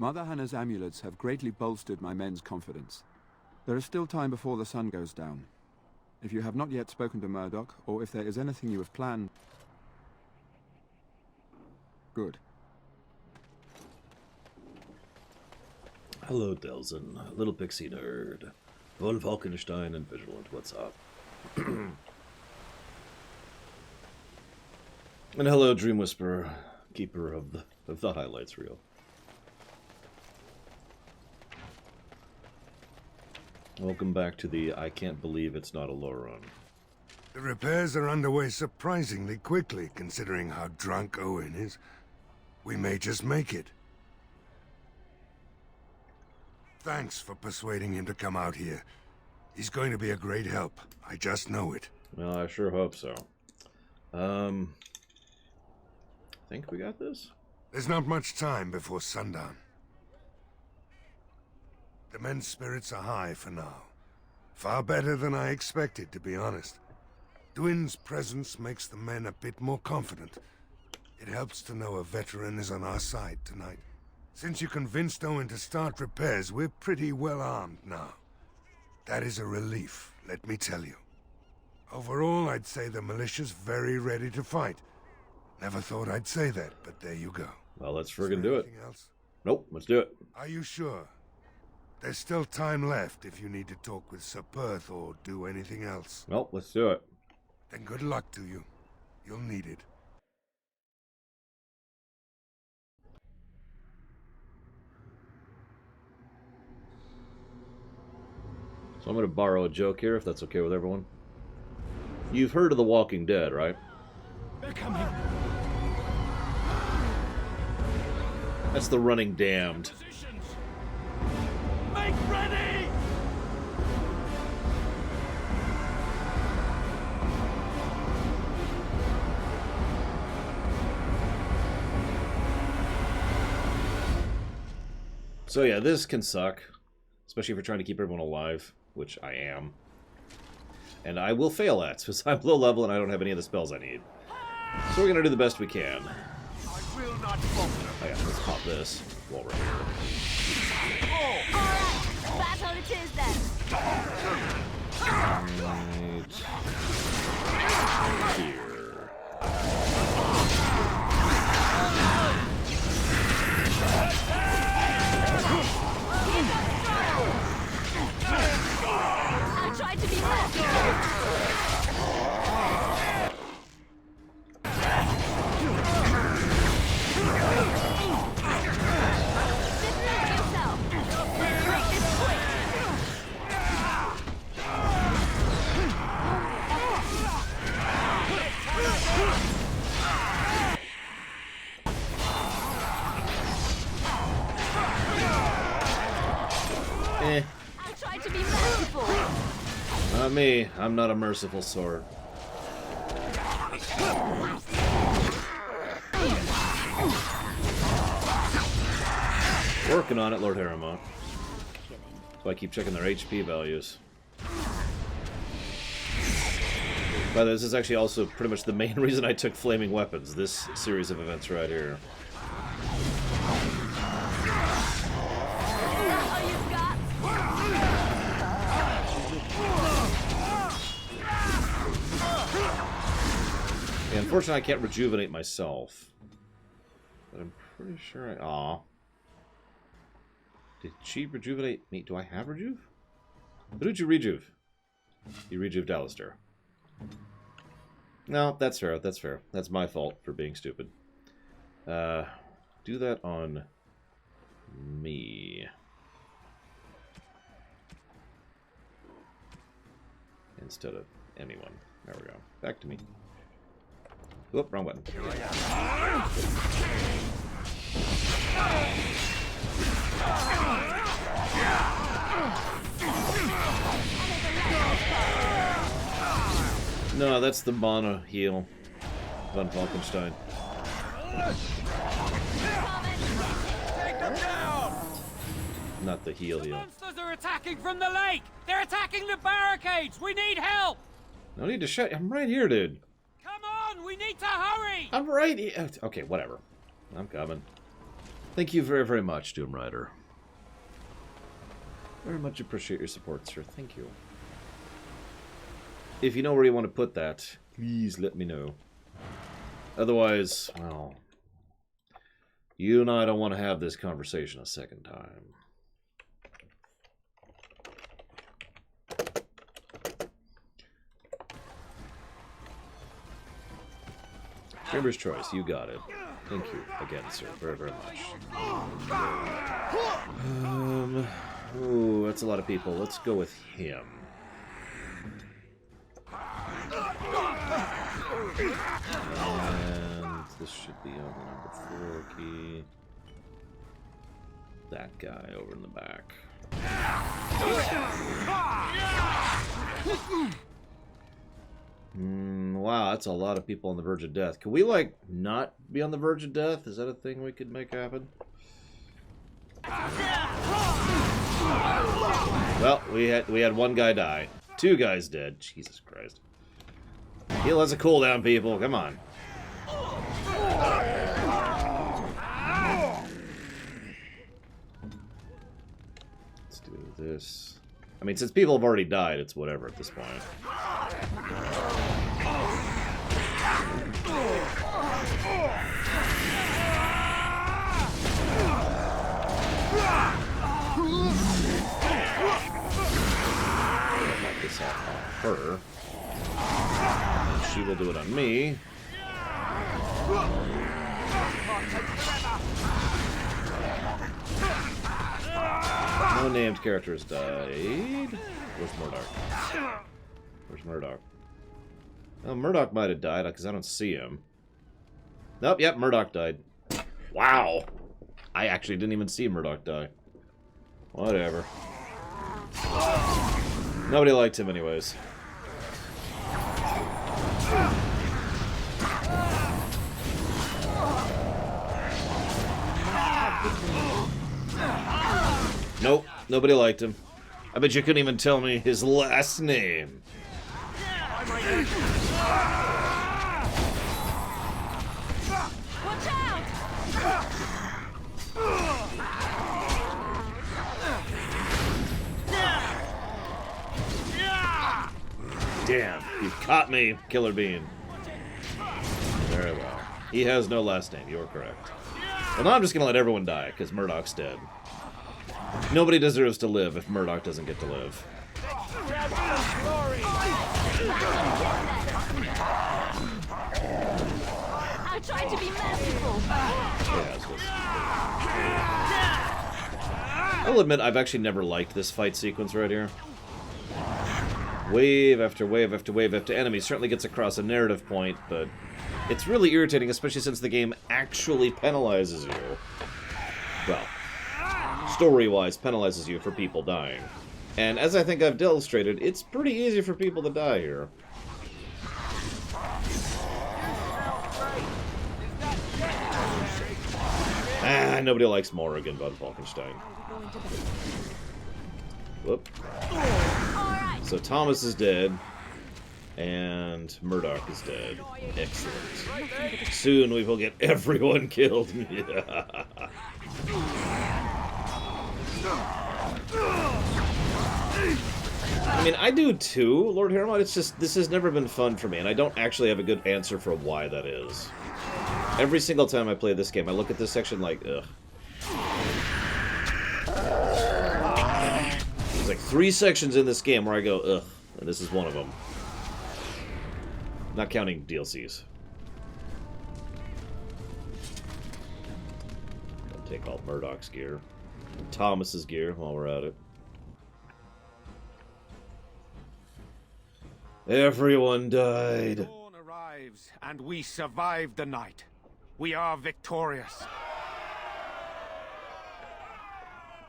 Mother Hannah's amulets have greatly bolstered my men's confidence. There is still time before the sun goes down. If you have not yet spoken to Murdoch, or if there is anything you have planned... Good. Hello, Delzin. Little Pixie Nerd. Von Falkenstein and Vigilant, what's up? And hello, Dream Whisperer, keeper of the highlights reel. Welcome back to the I Can't Believe It's Not a Low Run. The repairs are underway surprisingly quickly, considering how drunk Owen is. We may just make it. Thanks for persuading him to come out here. He's going to be a great help. I just know it. Well, I sure hope so. Think we got this? There's not much time before sundown. The men's spirits are high for now. Far better than I expected, to be honest. Dwin's presence makes the men a bit more confident. It helps to know a veteran is on our side tonight. Since you convinced Owen to start repairs, we're pretty well armed now. That is a relief, let me tell you. Overall, I'd say the militia's very ready to fight. Never thought I'd say that, but there you go. Well, let's friggin' do it. Anything else? Nope, let's do it. Are you sure? There's still time left if you need to talk with Sir Perth or do anything else. Well, let's do it. Then good luck to you. You'll need it. So I'm going to borrow a joke here, if that's okay with everyone. You've heard of The Walking Dead, right? They're coming. That's the Running Damned. Positions. Make ready. So yeah, this can suck. Especially if you're trying to keep everyone alive, which I am. And I will fail at, because I'm low level and I don't have any of the spells I need. So we're going to do the best we can. I will not falter. Oh yeah, let's pop this while we're here. Alright, battle it is then. Right here. I tried to be merciful. Defend yourself. Break this quick. Eh, I tried to be merciful. not me. I'm not a merciful sword. Working on it, Lord Harrimont. So I keep checking their HP values. By the way, this is actually also pretty much the main reason I took Flaming Weapons, this series of events right here. Is that all you've got? Yeah, unfortunately, I can't rejuvenate myself. But I'm pretty sure I... Aw. Did she rejuvenate me? Do I have rejuve? Who did you rejuve? You rejuved Alistair. No, that's fair. That's fair. That's my fault for being stupid. Do that on me. Instead of anyone. There we go. Back to me. Oop, wrong button. No, that's the mono heal. Von Falkenstein. Take them down. Not the heal The heal. monsters are attacking from the lake. They're attacking the barricades. We need help. No need to shut. I'm right here, dude. Come on, we need to hurry. I'm right here. Okay, whatever. I'm coming. Thank you very, very much, Doom Rider. Very much appreciate your support, sir. Thank you. If you know where you want to put that, please let me know. Otherwise, well, you and I don't want to have this conversation a second time. Chamber's choice, you got it. Thank you again, sir, very, very much. Ooh, that's a lot of people. Let's go with him. And this should be on the number 4 key. That guy over in the back. Wow, that's a lot of people on the verge of death. Can we, like, not be on the verge of death? Is that a thing we could make happen? Well, we had one guy die. 2 guys dead. Jesus Christ. Heal has a cooldown, people. Come on. Let's do this. I mean, since people have already died, it's whatever at this point. Knock this out on her. And she will do it on me. No named characters died. Where's Murdoch? Where's Murdoch? Oh, Murdoch might have died because I don't see him. Nope, yep, Murdoch died. Wow! I actually didn't even see Murdoch die. Whatever. Nobody liked him anyways. Nope, nobody liked him. I bet you couldn't even tell me his last name. Watch out! Damn, you've caught me, Killer Bean. Very well. He has no last name, you're correct. Well, now I'm just gonna let everyone die, because Murdoch's dead. Nobody deserves to live if Murdoch doesn't get to live. I tried to be merciful. I'll admit, I've actually never liked this fight sequence right here. Wave after wave after wave after enemy certainly gets across a narrative point, but it's really irritating, especially since the game actually penalizes you. Well, story-wise, penalizes you for people dying. And as I think I've illustrated, it's pretty easy for people to die here. Ah, nobody likes Morrigan von Falkenstein. Whoop. So Thomas is dead, and Murdoch is dead. Excellent. Soon we will get everyone killed. I mean, I do too, Lord Harrowmont. It's just, this has never been fun for me, and I don't actually have a good answer for why that is. Every single time I play this game, I look at this section like, ugh. There's like 3 sections in this game where I go, ugh, and this is one of them. Not counting DLCs. I'll take all Murdoch's gear. And Thomas's gear while we're at it. Everyone died. Dawn arrives, and we survived the night. We are victorious.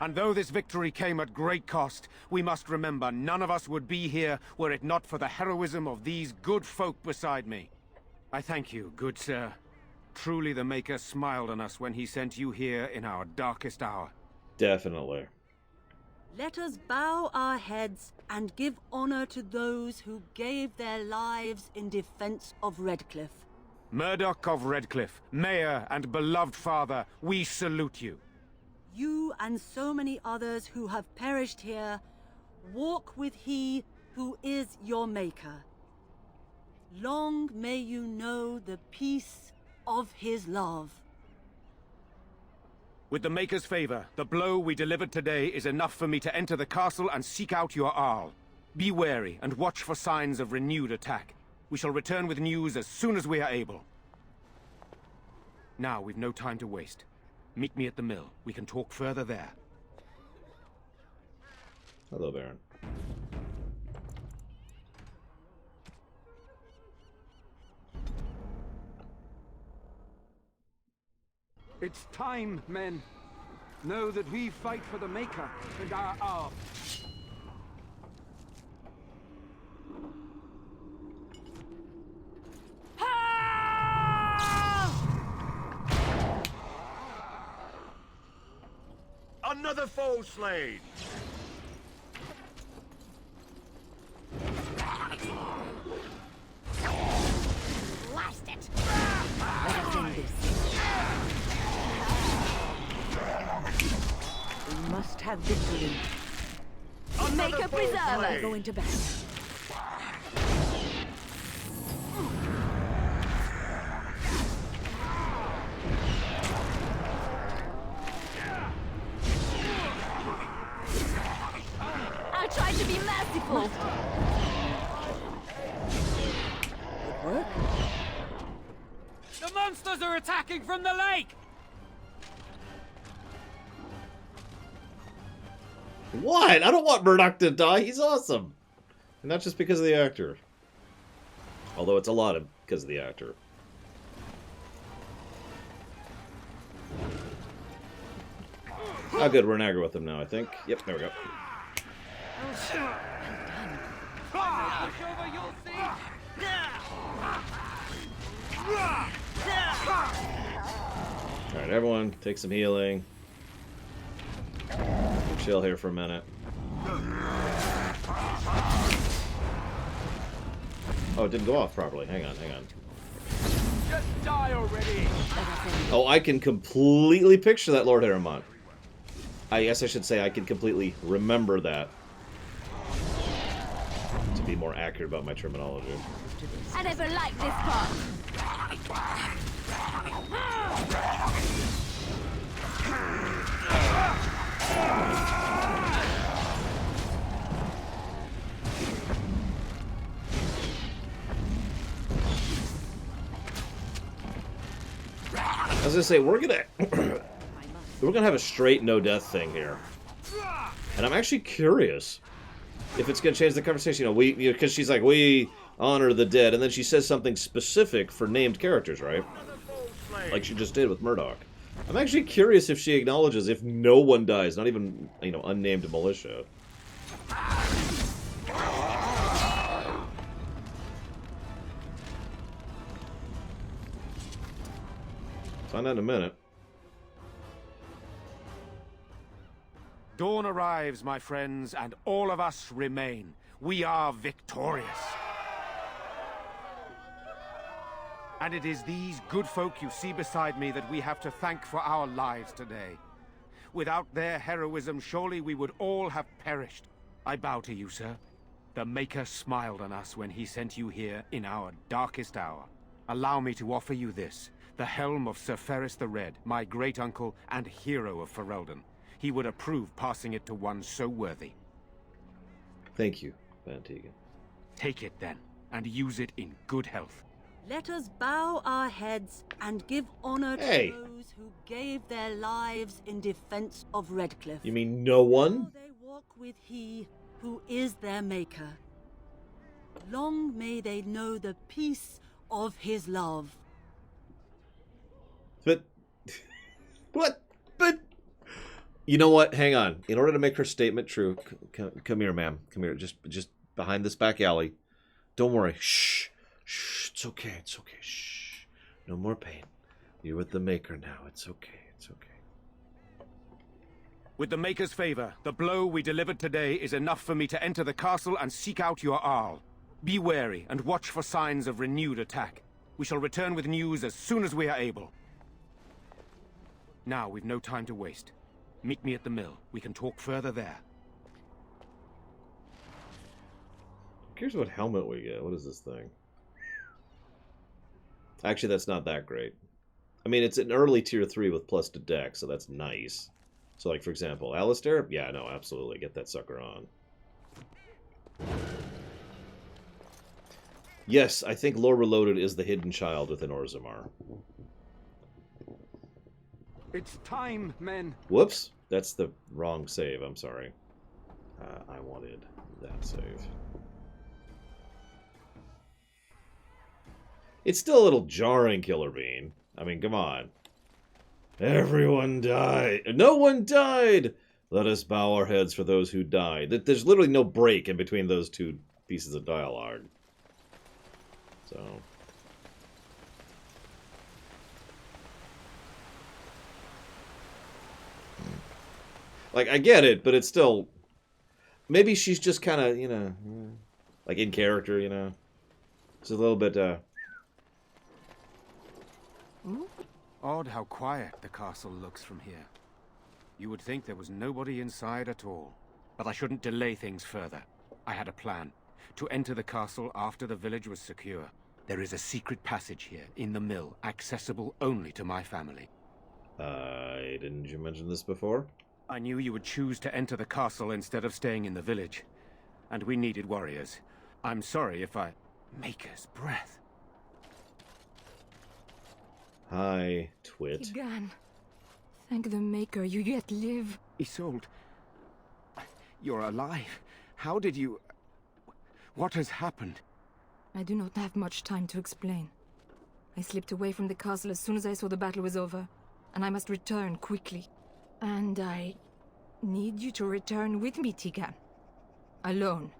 And though this victory came at great cost, we must remember none of us would be here were it not for the heroism of these good folk beside me. I thank you, good sir. Truly the Maker smiled on us when he sent you here in our darkest hour. Definitely. Let us bow our heads and give honor to those who gave their lives in defense of Redcliffe. Murdoch of Redcliffe, Mayor and beloved father, we salute you. You and so many others who have perished here, walk with he who is your maker. Long may you know the peace of his love. With the Maker's favor, the blow we delivered today is enough for me to enter the castle and seek out your Arl. Be wary and watch for signs of renewed attack. We shall return with news as soon as we are able. Now, we've no time to waste. Meet me at the mill. We can talk further there. Hello, Baron. It's time, men. Know that we fight for the Maker and our Arl. Another foe slain! Blast it! Let us end this. We must have victory. Maker preserve us! Go into battle. I tried to be merciful! Good work. The monsters are attacking from the lake! What? I don't want Murdoch to die. He's awesome. And not just because of the actor. Although it's a lot of because of the actor. Oh, good. We're in aggro with him now, I think. Yep, there we go. Alright, everyone, take some healing. Chill here for a minute. Oh, it didn't go off properly. Hang on, hang on. Just die already! Oh, I can completely picture that, Lord Harrowmont. I guess I should say I can completely remember that. To be more accurate about my terminology. I never liked this part! I was gonna say, we're gonna have a straight no death thing here. And I'm actually curious if it's gonna change the conversation. Because she's like, we honor the dead, and then she says something specific for named characters, right? Like she just did with Murdoch. I'm actually curious if she acknowledges if no one dies, not even, unnamed militia. Find out in a minute. Dawn arrives, my friends, and all of us remain. We are victorious. And it is these good folk you see beside me that we have to thank for our lives today. Without their heroism, surely we would all have perished. I bow to you, sir. The Maker smiled on us when he sent you here in our darkest hour. Allow me to offer you this, the helm of Sir Ferris the Red, my great-uncle and hero of Ferelden. He would approve passing it to one so worthy. Thank you, Van Tegan. Take it, then, and use it in good health. Let us bow our heads and give honor to Hey. those who gave their lives in defense of Redcliffe. You mean no one? Now they walk with he who is their maker. Long may they know the peace of his love. But... What? But... You know what? Hang on. In order to make her statement true... Come here, ma'am. Come here. Just behind this back alley. Don't worry. Shh. Shh. It's okay. It's okay. Shh. No more pain. You're with the Maker now. It's okay. It's okay. With the Maker's favor, the blow we delivered today is enough for me to enter the castle and seek out your Arl. Be wary and watch for signs of renewed attack. We shall return with news as soon as we are able. Now, we've no time to waste. Meet me at the mill. We can talk further there. Here's what helmet we get. What is this thing? Actually, that's not that great. I mean, it's an early tier 3 with plus to deck, so that's nice. So, like, for example, Alistair? Yeah, no, absolutely. Get that sucker on. Yes, I think Lore Reloaded is the hidden child within Orzammar. It's time, men. Whoops. That's the wrong save. I'm sorry. I wanted that save. It's still a little jarring, Killer Bean. I mean, come on. Everyone died. No one died! Let us bow our heads for those who died. There's literally no break in between those two pieces of dialogue. So... like, I get it, but it's still... maybe she's just kind of, you know... like, in character, you know? It's a little bit, Odd how quiet the castle looks from here. You would think there was nobody inside at all. But I shouldn't delay things further. I had a plan. To enter the castle after the village was secure. There is a secret passage here, in the mill, accessible only to my family. didn't you mention this before? I knew you would choose to enter the castle instead of staying in the village. And we needed warriors. I'm sorry if I... Maker's breath. Hi, Twit. Tigan, thank the Maker you yet live. Isolde, you're alive. How did you... What has happened? I do not have much time to explain. I slipped away from the castle as soon as I saw the battle was over, and I must return quickly. And I need you to return with me, Tigan. Alone.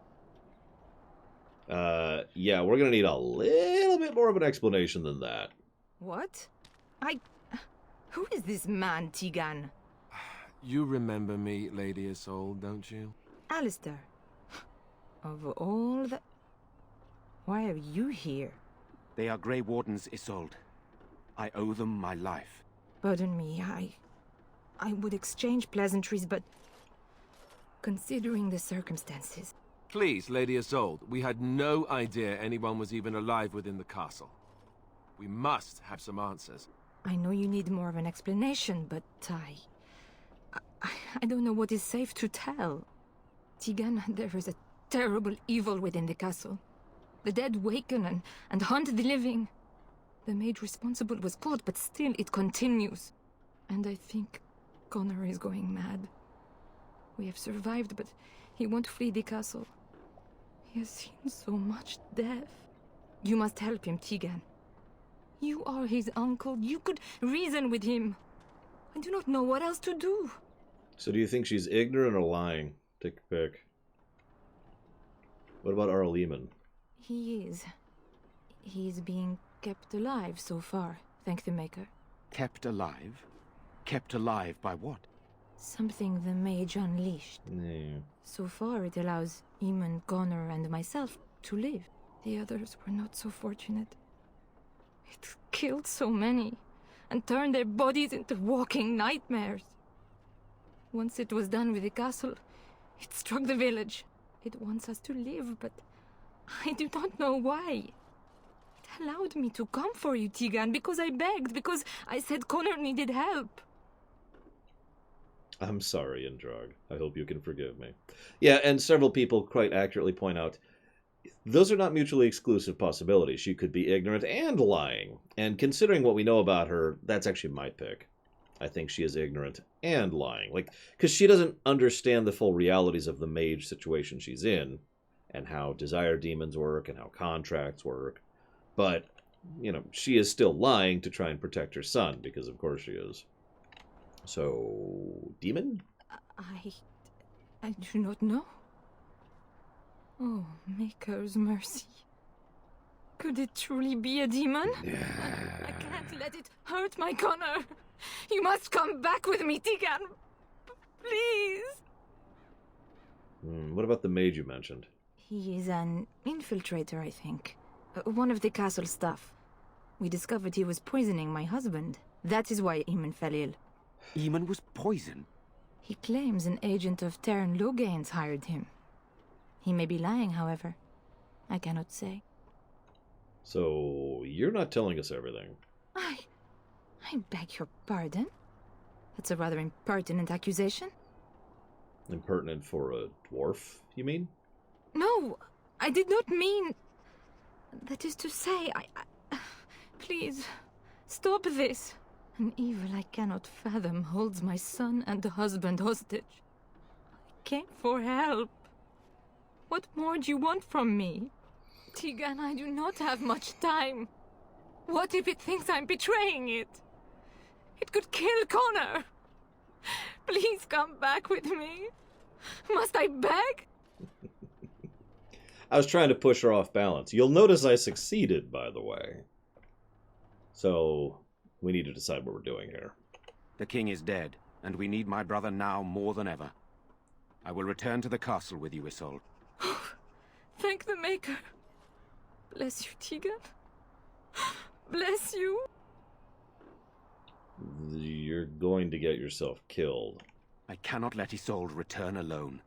Yeah, we're gonna need a little bit more of an explanation than that. What? Who is this man, Tigan? You remember me, Lady Isolde, don't you? Alistair. Of all the... Why are you here? They are Grey Wardens, Isolde. I owe them my life. Pardon me, I would exchange pleasantries, but... considering the circumstances... Please, Lady Isolde, we had no idea anyone was even alive within the castle. We must have some answers. I know you need more of an explanation, but I don't know what is safe to tell. Tigan, there is a terrible evil within the castle. The dead waken and haunt the living. The maid responsible was caught, but still it continues. And I think Connor is going mad. We have survived, but he won't flee the castle. He has seen so much death. You must help him, Tigan. You are his uncle. You could reason with him. I do not know what else to do. So do you think she's ignorant or lying? Take a pick. What about Arl Lehman? He is. He is being kept alive so far, thank the Maker. Kept alive? Kept alive by what? Something the mage unleashed. Yeah. So far it allows Eamon, Connor, and myself to live. The others were not so fortunate. It killed so many, and turned their bodies into walking nightmares. Once it was done with the castle, it struck the village. It wants us to live, but I do not know why. It allowed me to come for you, Tigan, because I begged, because I said Connor needed help. I'm sorry, Indrog. I hope you can forgive me. Yeah, and several people quite accurately point out those are not mutually exclusive possibilities. She could be ignorant and lying. And considering what we know about her, that's actually my pick. I think she is ignorant and lying. Like, because she doesn't understand the full realities of the mage situation she's in, and how desire demons work, and how contracts work. But, you know, she is still lying to try and protect her son, because of course she is. So, demon? I do not know. Oh, Maker's mercy. Could it truly be a demon? I can't let it hurt my Connor. You must come back with me, Tigan. Please. What about the mage you mentioned? He is an infiltrator, I think. One of the castle staff. We discovered he was poisoning my husband. That is why Eamon fell ill. Eamon was poisoned. He claims an agent of Terran Logain's hired him. He may be lying, however. I cannot say. So, you're not telling us everything. I beg your pardon? That's a rather impertinent accusation. Impertinent for a dwarf, you mean? No, I did not mean... That is to say, Please, stop this. An evil I cannot fathom holds my son and husband hostage. I came for help. What more do you want from me? Tegan, I do not have much time. What if it thinks I'm betraying it? It could kill Connor. Please come back with me. Must I beg? I was trying to push her off balance. You'll notice I succeeded, by the way. So, we need to decide what we're doing here. The king is dead, and we need my brother now more than ever. I will return to the castle with you, Isolde. Thank the Maker. Bless you, Tegan. Bless you. You're going to get yourself killed. I cannot let Isolde return alone.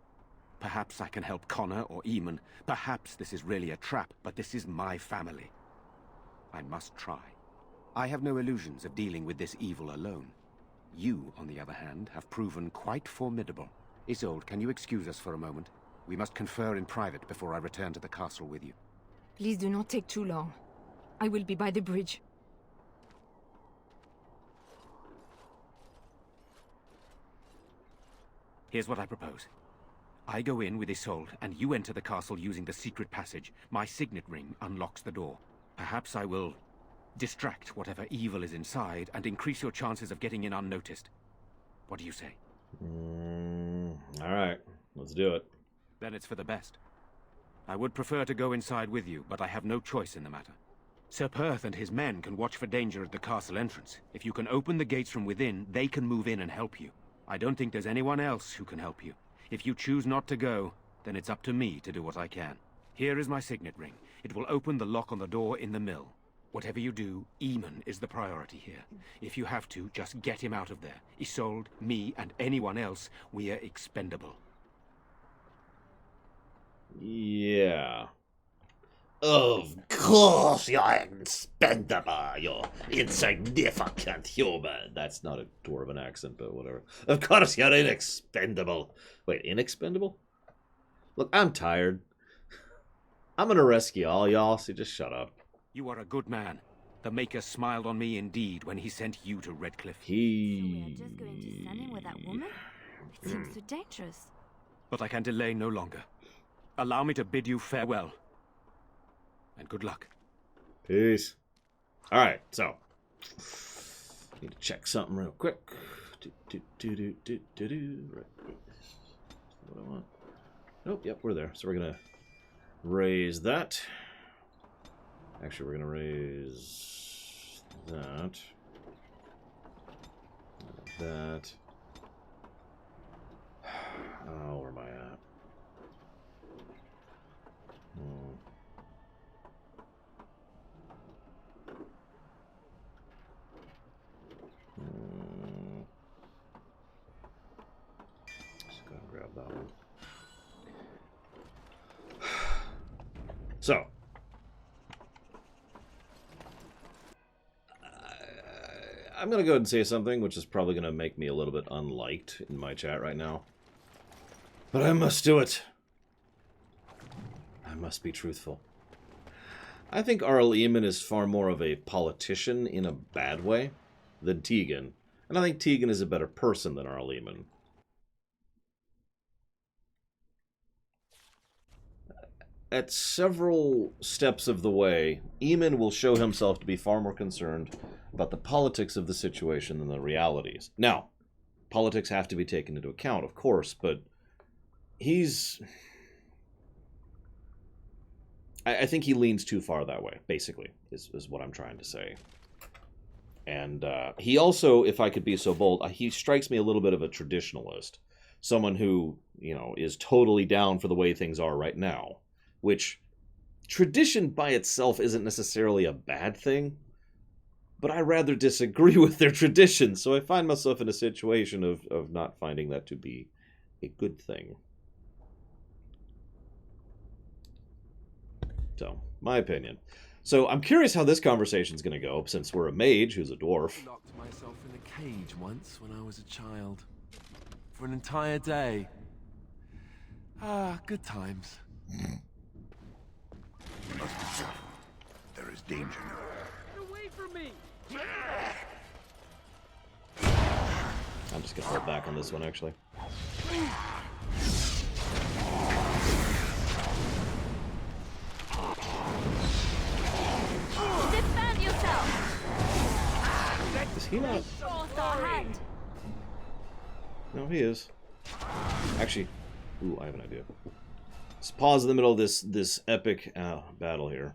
Perhaps I can help Connor or Eamon. Perhaps this is really a trap, but this is my family. I must try. I have no illusions of dealing with this evil alone. You, on the other hand, have proven quite formidable. Isolde, can you excuse us for a moment? We must confer in private before I return to the castle with you. Please do not take too long. I will be by the bridge. Here's what I propose. I go in with Isolde, and you enter the castle using the secret passage. My signet ring unlocks the door. Perhaps I will distract whatever evil is inside and increase your chances of getting in unnoticed. What do you say? Alright, let's do it. Then it's for the best. I would prefer to go inside with you, but I have no choice in the matter. Sir Perth and his men can watch for danger at the castle entrance. If you can open the gates from within, they can move in and help you. I don't think there's anyone else who can help you. If you choose not to go, then it's up to me to do what I can. Here is my signet ring. It will open the lock on the door in the mill. Whatever you do, Eamon is the priority here. If you have to, just get him out of there. Isolde, me, and anyone else, we are expendable. Yeah. Of course you're expendable, you insignificant human. That's not a dwarven accent, but whatever. Of course you're inexpendable. Wait, inexpendable? Look, I'm tired. I'm gonna rescue all y'all, so just shut up. You are a good man. The Maker smiled on me indeed when he sent you to Redcliffe. So we are just going to stand in with that woman? It seems so dangerous. But I can delay no longer. Allow me to bid you farewell. And good luck. Peace. Alright, so. Need to check something real quick. Right. What I want. Nope, yep, we're there. So we're gonna raise that. Actually, we're gonna raise that. That. Oh, where am I at? Just go and grab that one. So. I'm going to go ahead and say something, which is probably going to make me a little bit unliked in my chat right now. But I must do it. I must be truthful. I think Arl Eamon is far more of a politician in a bad way than Tegan. And I think Tegan is a better person than Arl Eamon. At several steps of the way, Eamon will show himself to be far more concerned about the politics of the situation than the realities. Now, politics have to be taken into account, of course, but he's... I think he leans too far that way, basically, is what I'm trying to say. And he also, if I could be so bold, he strikes me a little bit of a traditionalist. Someone who, you know, is totally down for the way things are right now. Which, tradition by itself isn't necessarily a bad thing, but I rather disagree with their traditions, so I find myself in a situation of not finding that to be a good thing. So, my opinion. So, I'm curious how this conversation's going to go, since we're a mage who's a dwarf. I locked myself in a cage once when I was a child. For an entire day. Ah, good times. Must be careful. There is danger now. Away from me! I'm just going to hold back on this one, actually. Defend yourself! Is he not? Force our hand! No, he is. Actually, ooh, I have an idea. Let's pause in the middle of this epic battle here.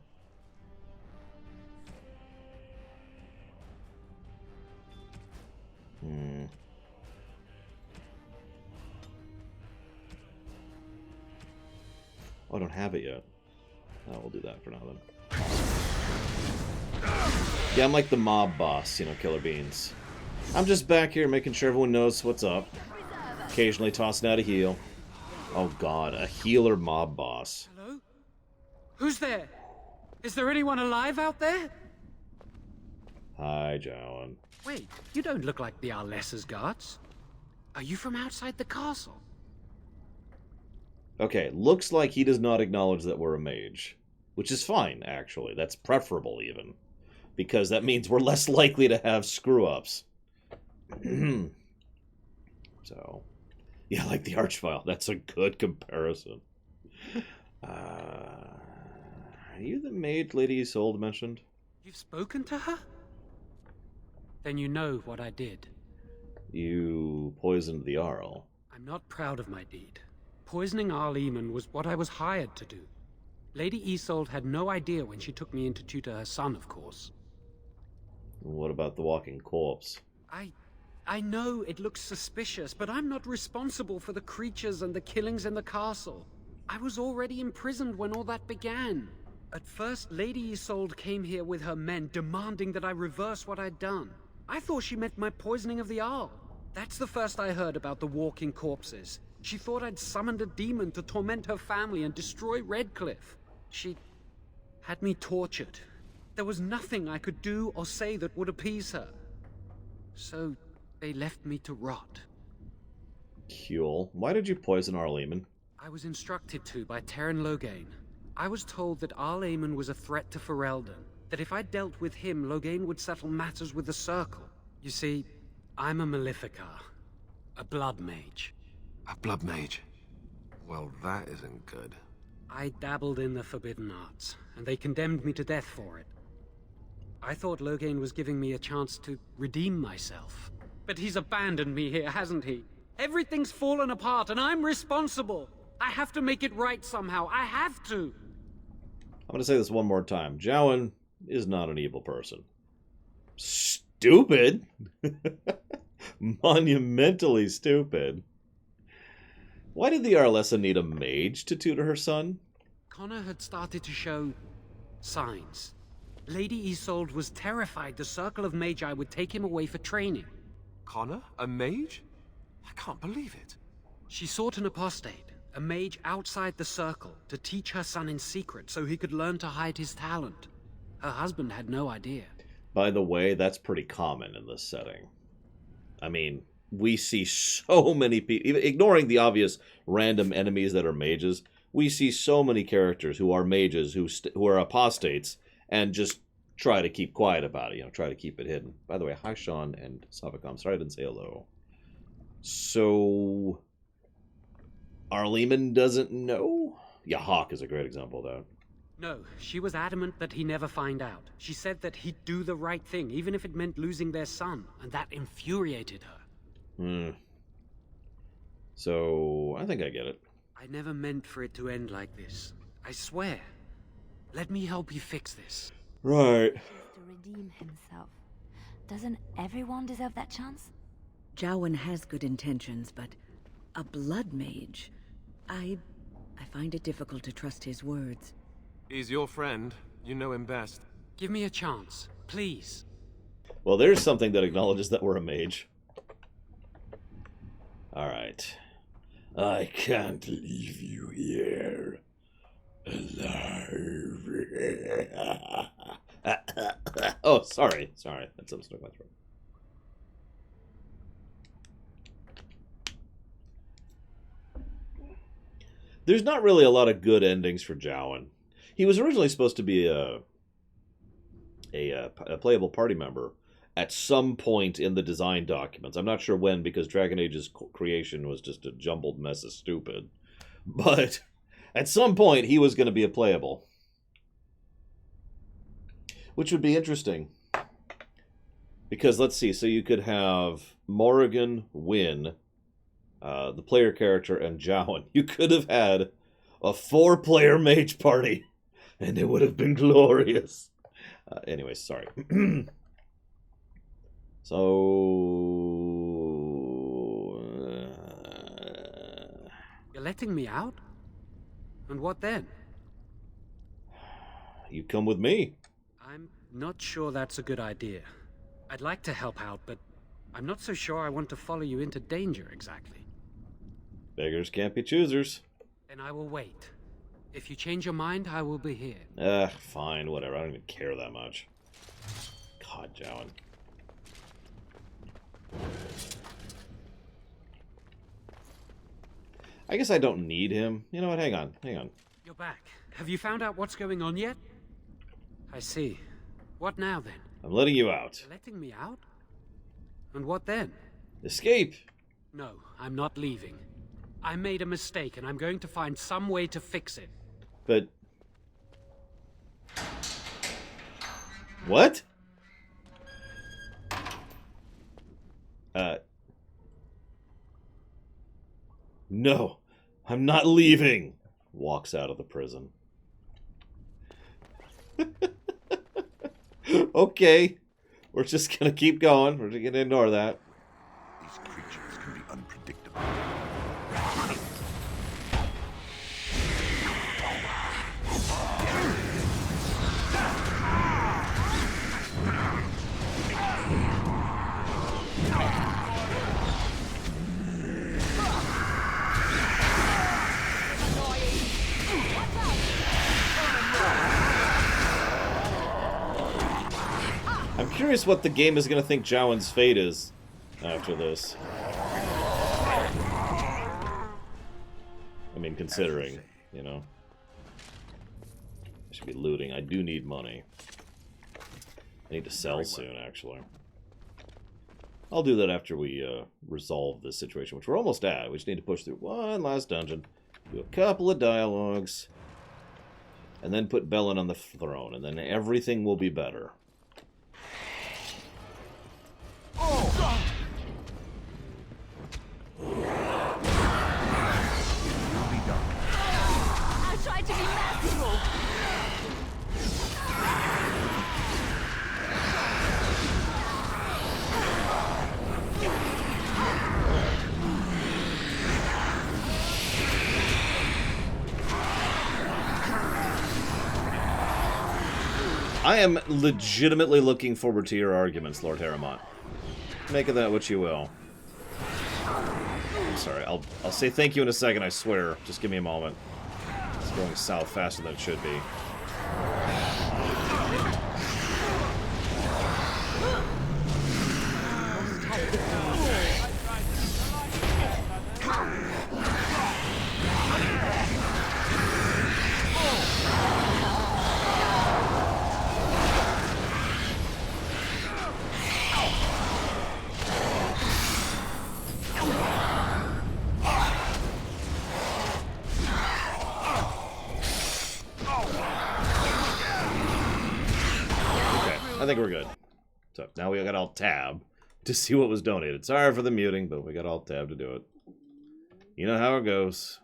Oh, I don't have it yet. Oh, we'll do that for now then. Yeah, I'm like the mob boss, you know, Killer Beans. I'm just back here making sure everyone knows what's up. Occasionally tossing out a heal. Oh god, a healer mob boss. Hello? Who's there? Is there anyone alive out there? Hi, Jowan. Wait, you don't look like the Arlessa's guards. Are you from outside the castle? Okay, looks like he does not acknowledge that we're a mage. Which is fine, actually. That's preferable, even. Because that means we're less likely to have screw-ups. So... yeah, like the Archvile. That's a good comparison. Are you the mage Lady Isolde mentioned? You've spoken to her? Then you know what I did. You poisoned the Arl. I'm not proud of my deed. Poisoning Arl Eamon was what I was hired to do. Lady Isolde had no idea when she took me in to tutor her son, of course. What about the walking corpse? I know it looks suspicious, but I'm not responsible for the creatures and the killings in the castle. I was already imprisoned when all that began. At first, Lady Isolde came here with her men, demanding that I reverse what I'd done. I thought she meant my poisoning of the Arl. That's the first I heard about the walking corpses. She thought I'd summoned a demon to torment her family and destroy Redcliffe. She had me tortured. There was nothing I could do or say that would appease her. So they left me to rot. Cool. Why did you poison Arl Eamon? I was instructed to by Teyrn Loghain. I was told that Arl Eamon was a threat to Ferelden, that if I dealt with him, Loghain would settle matters with the Circle. You see, I'm a Maleficar, a blood mage. A blood mage? Well, that isn't good. I dabbled in the forbidden arts, and they condemned me to death for it. I thought Loghain was giving me a chance to redeem myself. But he's abandoned me here, hasn't he? Everything's fallen apart, and I'm responsible! I have to make it right somehow. I have to! I'm gonna say this one more time. Jowan is not an evil person. Stupid? Monumentally stupid. Why did the Arlessa need a mage to tutor her son? Connor had started to show signs. Lady Isolde was terrified the Circle of Magi would take him away for training. Connor? A mage? I can't believe it. She sought an apostate, a mage outside the Circle, to teach her son in secret so he could learn to hide his talent. Her husband had no idea. By the way, that's pretty common in this setting. I mean, we see so many people, ignoring the obvious random enemies that are mages, we see so many characters who are mages, who are apostates, and just try to keep quiet about it, you know, try to keep it hidden. By the way, hi Sean and Savacom. Sorry I didn't say hello. So, Arl Eamon doesn't know? Yeah, Hawke is a great example of that. No, she was adamant that he never find out. She said that he'd do the right thing, even if it meant losing their son, and that infuriated her. So, I think I get it. I never meant for it to end like this. I swear. Let me help you fix this. Right. To redeem himself. Doesn't everyone deserve that chance? Jowan has good intentions, but a blood mage. I find it difficult to trust his words. He's your friend. You know him best. Give me a chance, please. Well, there's something that acknowledges that we're a mage. Alright. I can't leave you here alive. Oh, sorry. Sorry. That's something stuck in my throat. There's not really a lot of good endings for Jowan. He was originally supposed to be a playable party member at some point in the design documents. I'm not sure when, because Dragon Age's creation was just a jumbled mess of stupid. But at some point, he was going to be a playable. Which would be interesting. Because, let's see, so you could have Morrigan, Wynne, the player character, and Jowan. You could have had a 4-player mage party, and it would have been glorious. Anyways, sorry. So... You're letting me out? And what then? You come with me. I'm not sure that's a good idea. I'd like to help out, but I'm not so sure I want to follow you into danger exactly. Beggars can't be choosers. Then I will wait. If you change your mind, I will be here. Fine, whatever. I don't even care that much. God, Jowan. I guess I don't need him. You know what? Hang on. You're back. Have you found out what's going on yet? I see. What now, then? I'm letting you out. You're letting me out? And what then? Escape! No, I'm not leaving. I made a mistake, and I'm going to find some way to fix it. But... What? No, I'm not leaving. Walks out of the prison. Okay, we're just gonna keep going. We're just gonna ignore that. These creatures can be unpredictable. I'm curious what the game is gonna think Jowan's fate is after this. I mean, considering, you know. I should be looting. I do need money. I need to sell soon, actually. I'll do that after we resolve this situation, which we're almost at. We just need to push through one last dungeon, do a couple of dialogues, and then put Bellin on the throne, and then everything will be better. I tried to be merciful. I am legitimately looking forward to your arguments, Lord Harrimont. Make of that what you will. I'm sorry, I'll say thank you in a second, I swear. Just give me a moment. It's going south faster than it should be. I think we're good. So now we got alt tab to see what was donated. Sorry for the muting, but we got alt tab to do it. You know how it goes.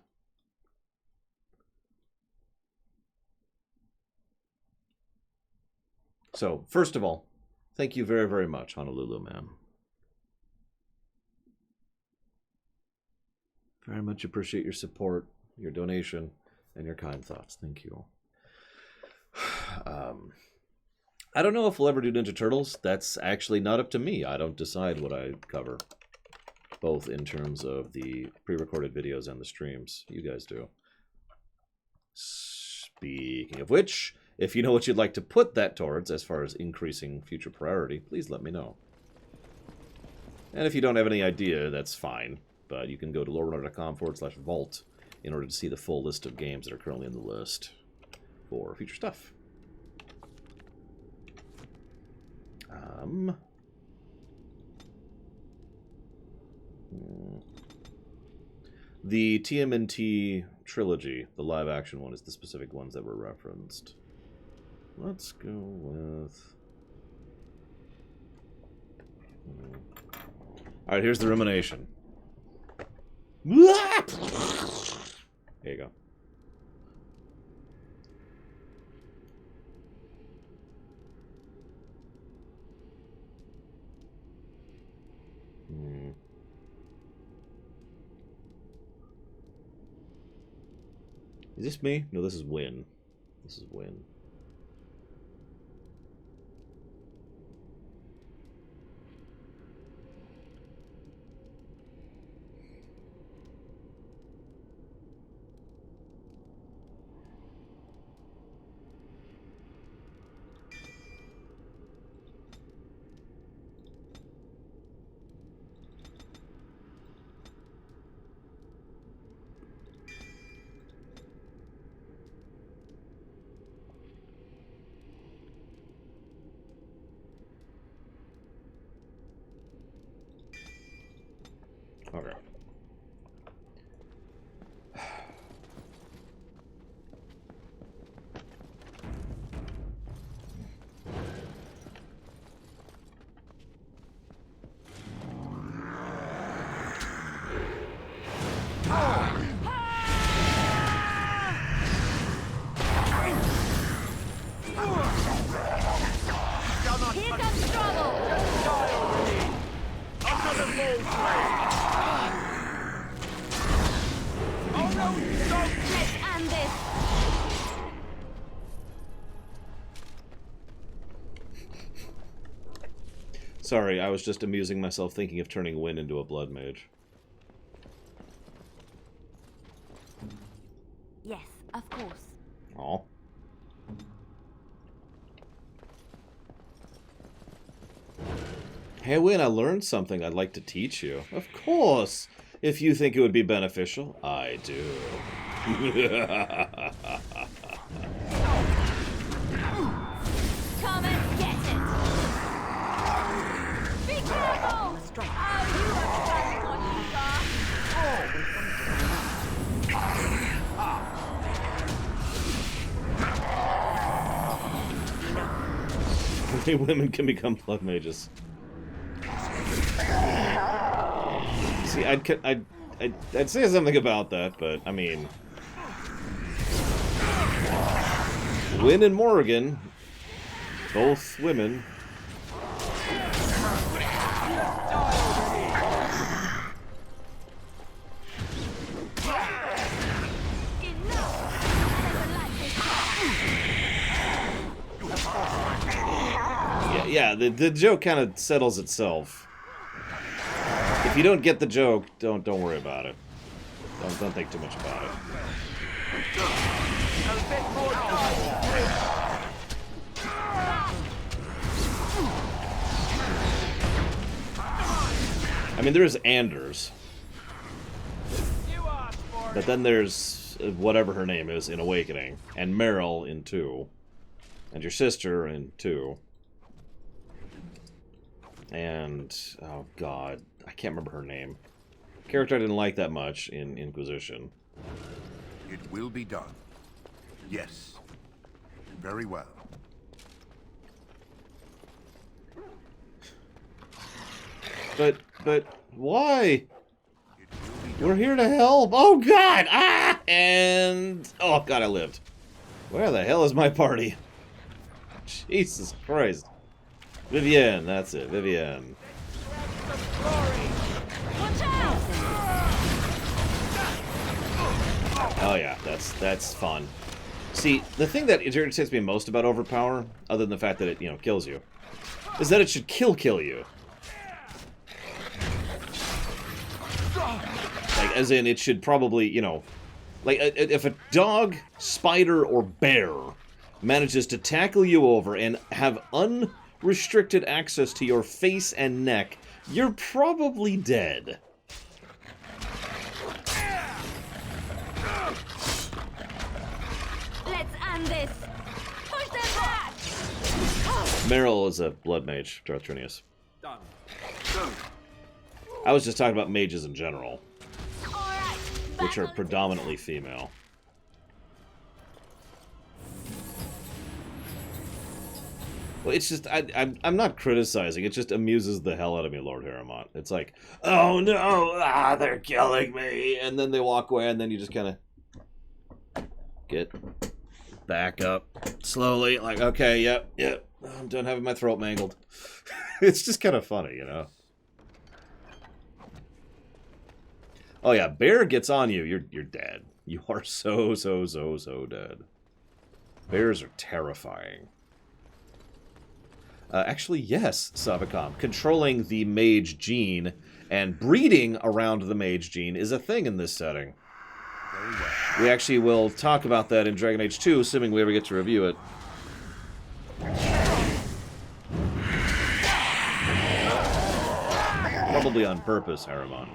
So, first of all, thank you very, very much, Honolulu Man. Very much appreciate your support, your donation, and your kind thoughts. Thank you. I don't know if we'll ever do Ninja Turtles. That's actually not up to me. I don't decide what I cover. Both in terms of the pre-recorded videos and the streams. You guys do. Speaking of which, if you know what you'd like to put that towards as far as increasing future priority, please let me know. And if you don't have any idea, that's fine. But you can go to loreRunner.com/vault in order to see the full list of games that are currently in the list for future stuff. The TMNT trilogy, the live-action one, is the specific ones that were referenced. Let's go with... Alright, here's the rumination. There you go. Is this me? No, this is Win. This is Win. Okay. Here comes trouble! Just die already! Another full slave! Oh no, don't! Let's end this! Sorry, I was just amusing myself thinking of turning Win into a blood mage. Yes, of course. Aw. Hey Win, I learned something I'd like to teach you. Of course! If you think it would be beneficial, I do. Come and get it! Be careful! Oh, you have done what you got! Only women can become blood mages. See, I'd say something about that, but I mean, Win and Morrigan, both women. Yeah, the joke kind of settles itself. If you don't get the joke, don't worry about it. Don't think too much about it. I mean, there's Anders, but then there's whatever her name is in Awakening, and Meryl in 2, and your sister in 2. And, oh god, I can't remember her name. Character I didn't like that much in Inquisition. It will be done. Yes. Very well. But, why? We're here to help! Oh god! Ah! And, oh god, I lived. Where the hell is my party? Jesus Christ. Vivienne, that's it, Vivienne. Oh yeah, that's fun. See, the thing that irritates me most about Overpower, other than the fact that it, you know, kills you, is that it should kill you. Like, as in, it should probably, you know... Like, if a dog, spider, or bear manages to tackle you over and have unrestricted access to your face and neck, you're probably dead. Let's end this! Push them back! Meryl is a blood mage, Darthrinius. Done. I was just talking about mages in general, which are predominantly female. Well, it's just, I'm not criticizing, it just amuses the hell out of me, Lord Harrimont. It's like, oh no, they're killing me, and then they walk away, and then you just kind of get back up slowly, like, okay, yep, I'm done having my throat mangled. It's just kind of funny, you know? Oh yeah, bear gets on you, you're dead. You are so dead. Bears are terrifying. Actually, yes, Savacom. Controlling the mage gene and breeding around the mage gene is a thing in this setting. We actually will talk about that in Dragon Age 2, assuming we ever get to review it. Probably on purpose, Harrimon.